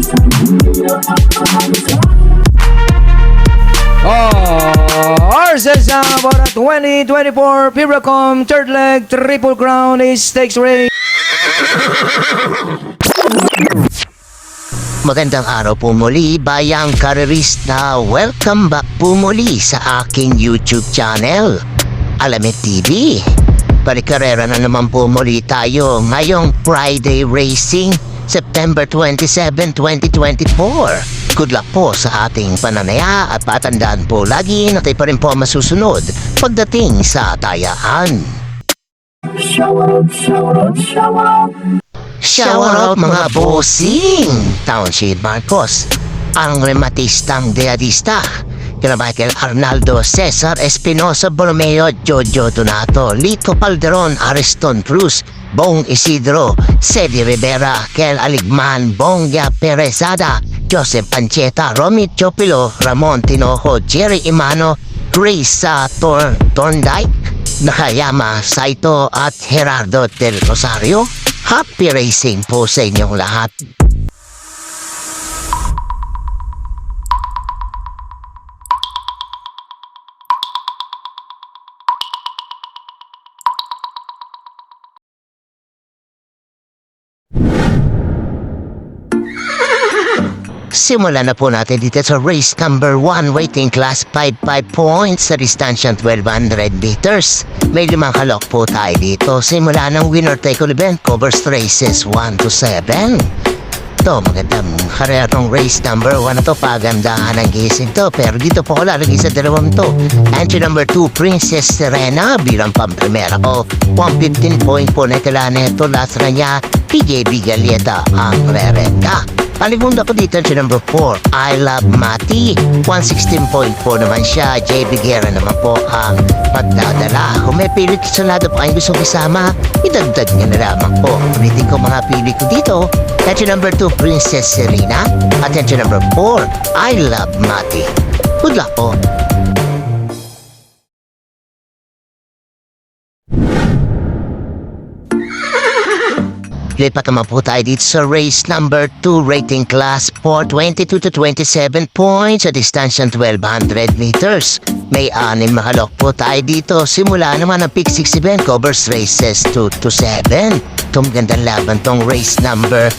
Ours for the 2024 Piracom Third Leg Triple Crown Stakes Race. Magandang araw po muli, bayang karerista. Welcome back po muli sa aking YouTube channel, Alamit TV. Parikarera na naman po muli tayo ngayong Friday Racing, September 27, 2024. Good luck po sa ating pananaya at patandaan po lagi na tayo pa rin po masusunod pagdating sa tayaan. Shout out mga bossing! Township Marcos, ang rematistang deadista, kina Michael Arnaldo, Cesar Espinosa Borromeo, Jojo Donato, Lito Calderon, Ariston Cruz, Bong Isidro, Cedi Rivera, Kel Aligman, Bongya Perezada, Joseph Ancheta, Romy Chopilo, Ramon Tinojo, Jerry Imano, Grace Thorndike, Nakayama Saito at Gerardo Del Rosario. Happy racing po sa inyong lahat. Simulan na po natin dito sa race number 1, waiting class 55 points sa distansyang 1200 meters. May 5 kalok po tayo dito. Simula ng winner take all event, covers races 1 to 7. Ito, magandang karera tong race number 1 na to. Pagandahan ang gising to. Pero dito po ko lalagay sa dalawang to. Entry number 2, Princess Serena bilang pamprimera ko. 115 point po na itala neto. Last na niya, PJB Galieta ang rerenta. Paligunda ko dito si number 4, I Love Mati. 116.4 naman siya. JB Guerra naman po ang magdadala. Kung may pilit sa lado po kayong gustong isama, idagdag niya na lamang po. Ulitin ko mga pili ko dito. Attention number 2, Princess Serena. Attention number 4, I Love Mati. Good luck po. Lipat naman po tayo dito sa race number 2, rating class 4, 22 to 27 points sa distansyang 1200 meters. May 6 makalok po tayo dito. Simula naman ang pick 6 event, covers races 2 to 7. Itong gandang laban tong race number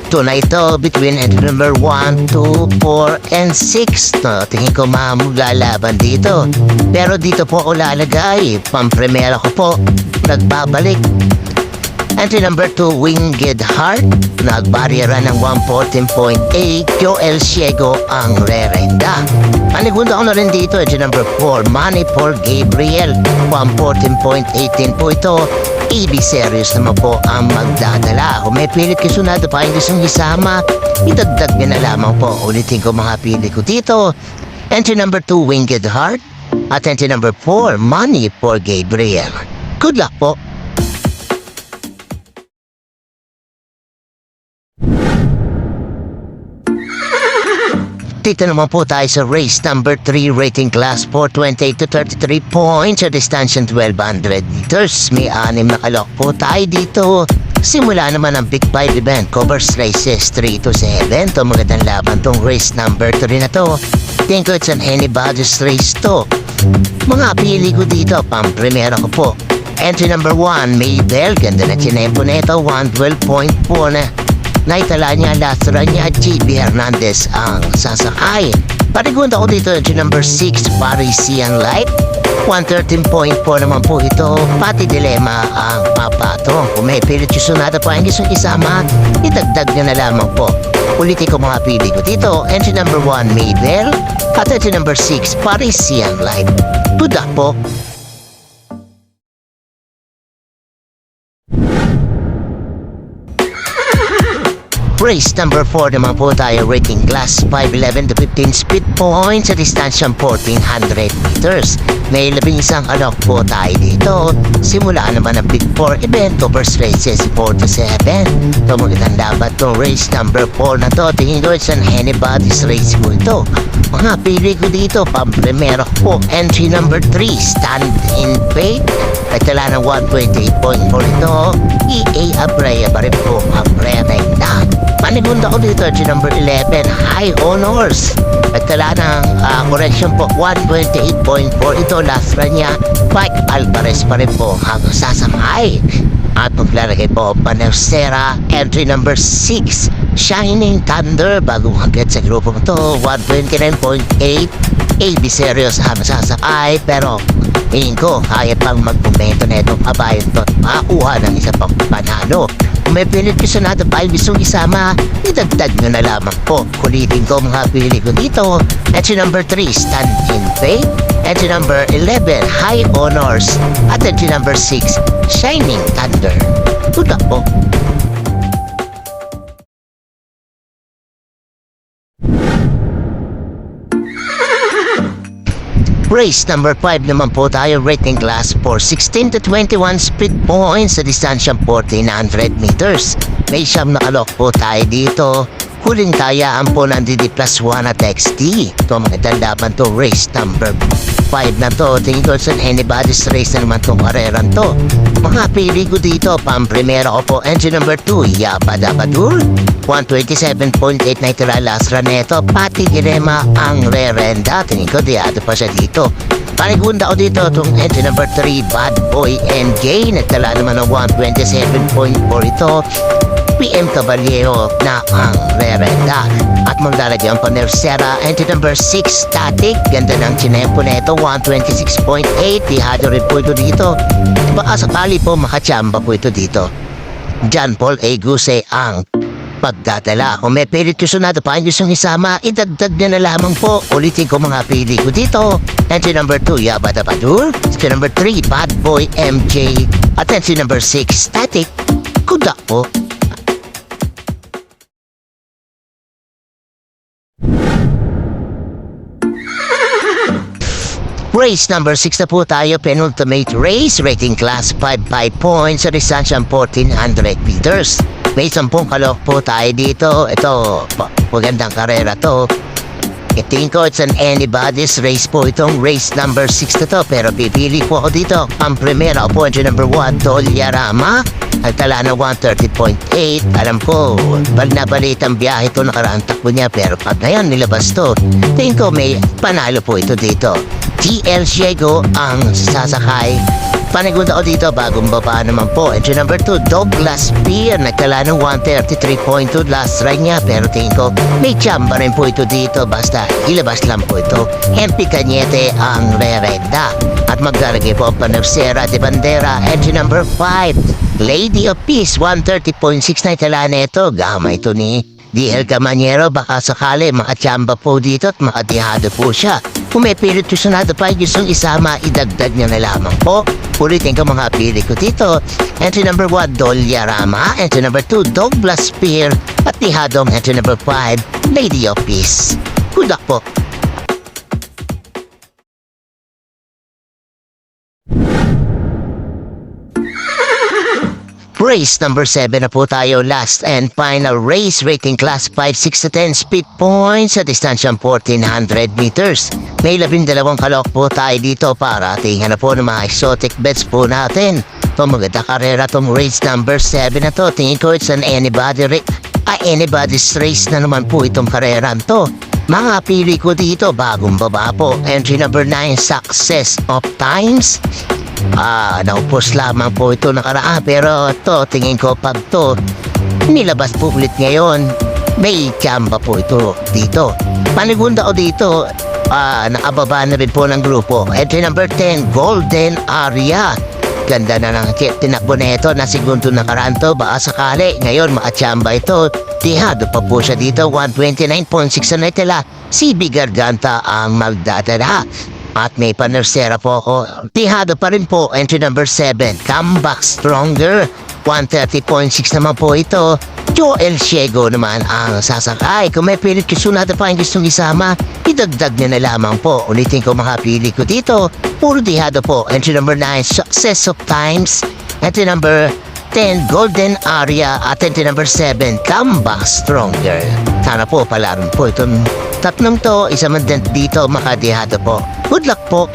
2 na ito, between entry number 1, 2, 4, and 6. No, tingin ko maglalaban dito. Pero dito po ako lalagay. Pampremera ko po, nagbabalik. Entry number 2, Winged Heart. Nagbarriera ng 114.8. Joel Ciego ang rerenda. Panigunda ko na rin dito. Entry number 4, Money for Gabriel. 114.18 po ito. EB Series naman po ang magdadala. Kung may pilit kasunado pa yung gustong isama, idagdag nyo na lamang po. Ulitin ko mga pili ko dito. Entry number 2, Winged Heart. At entry number 4, Money for Gabriel. Good luck po. Dito naman po tayo sa race number 3, rating class 4, 28 to 33 points sa distansyang 1200 meters. May 6 na kalok po tayo dito. Simula naman ang Big 5 event, covers races 3 to 7. Ito magandang laban tong race number 3 na to. Think it's an anybody's race to. Mga pili ko dito, pang-primera ko po. Entry number 1, Maybell. Ganda na chinempo na ito, 112.4 na. Naitala niya, lastra niya, JB Hernandez ang sasakay. Parigunda ko dito, number 6, Parisian Life. 113.4 naman po ito. Pati Dilema ang papatong. Kung may pilit yung sunada po ang gusto isama, idagdag niya na lamang po. Ulitin ko mga pili ko dito. Entry number 1, Maybell. At entry number 6, Parisian Life. Good luck po. Race number 4 naman po tayo, rating class 511 to 15 speed points sa distansyang 1400 meters. May 11 alok po tayo dito. Simula naman ang Big 4 event, covers races 4 to 7. Ito magandang laban itong race number 4 na to. Tingin ko it's an anybody's race po ito. Mga pili ko dito, pang-primero po. Entry number 3, Stand in Faith. Nagtala ng 128.4 ito. EA Abreu pa rin po ang pre-renda. Panigunda ko dito, entry number 11, High Honors. Nagtala ng correction po, 128.4. Ito, last run niya, Mike Alvarez pa rin po hanggang sasakay. At maglalagay po, Panersera, entry number 6, Shining Thunder, bagong hagad sa grupong to, 129.8. AB Serious ang sasakay, pero tingin ko kaya pang magkomento na itong kabayan to at makakuha ng isa pang panalo. Kung may pilit ko sa natin pa gustong isama, idagdag nyo na lamang po. Kulitin ko mga pili ko dito. Entry number 3, Stand in Faith. Entry number 11, High Honors. At entry number 6, Shining Thunder. Tuda po. Race number 5 naman po tayo, rating class for 16 to 21 speed points sa distansyang 1400 meters. May siyam na kalok po tayo dito. Huling tayaan po ng DD plus 1 at XT. Ito mga tandapan to, race number 5 na to. Tingin ko sa anybody's race na naman tong kareran to. Mga pili ko dito, pang-primera ko po, engine number 2, Yabadabadur. 127.8 na itira last run neto. Pati Girema ang re-renda. Tingin ko diado pa siya dito. Panigunda ko dito itong engine number 3, Bad Boy NJ. Nagtala naman ng 127.4 ito. PM Caballero na ang re-renda. At maglalagyan pa Nersera, engine number 6, Static. Ganda ng chinempo neto, 126.8. Tihado rin po ito dito. Baka sakali po makachamba po ito dito. John Paul A. Guse ang pagdadala. Kung may pilit ko sunado pa ang gustong isama, idagdag nyo na lamang po. Ulitin ko mga pili ko dito. Entry number 2, Yabadabadur. Entry number 3, Bad Boy MJ. At entry number 6, Static. Kuda po. Race number 6 na po tayo, penultimate race, rating class 5 points sa distansyang 1400 meters. May 10 kalok po tayo dito. Ito, magandang karera to. Itingin ko it's an anybody's race po itong race number 6 na to. Pero pipili po ako dito. Ang primera po, entry number 1, Dolyarama. Nagtala na 130.8. Alam ko, nabalit ang biyahe ito, nakaraang takbo niya. Pero pag ngayon nilabas to, tingin ko may panalo po ito dito. TL Ciego ang sasakay. Panigunda ko dito, bagong baba naman po. Entry number 2, Douglas Spear. Nagtala ng 133.2 last ride niya. Pero tingin ko, may chamba rin po ito dito. Basta ilabas lang po ito. MP Cañete ang re-renda. At maglalagay po ang Panersera de Bandera. Entry number 5, Lady of Peace. 130.6 na itala na ito. Gama ito ni DL Camaniero. Baka sakali makachamba po dito at makatihado po siya. Kung may pilit ko sunado pa gustong isama, idagdag niya na lamang po. Ulitin ko mga pili ko dito. Entry number 1, Dolyarama. Entry number 2, Douglas Spear. At tihadong entry number 5, Lady of Peace. Kudak po. Race number 7 na po tayo, last and final race, rating class 5, 6 to 10 speed points sa distansyang 1400 meters. May 12 kalok po tayo dito para tingnan na po ng mga exotic bets po natin. Ito maganda karera tong race number 7 na to. Tingin ko it's an anybody's race na naman po itong kareran to. Mga pili ko dito, bagong baba po. Entry number 9, Success of Times. Naupos lamang po ito nakaraan, pero to tingin ko pag to nilabas po ulit ngayon, may chamba po ito dito. Panigunda ko dito, nakababa na rin po ng grupo. Entry number 10, Golden Aria. Ganda na ng tinakbo na ito na segundo nakaraan to. Baka sakali ngayon makachamba ito. Tihado pa po siya dito, 129.6 na itala. Si Garganta ang magdadala. At may Panersera po ako. Tihado pa rin po, entry number 7, Comeback Stronger. 130.6 naman po ito. Joel Ciego naman ang sasakay. Kung may pilit kasunada pa ang gustong isama, idagdag niya na lamang po. Ulitin ko mga pili ko dito. Puro tihado po. Entry number 9, Success of Times. Entry number 10, Golden Aria. At entry number 7, Comeback Stronger. Sana po palaron po itong tatlong to. Isa man din dito makadihado po. Good luck po.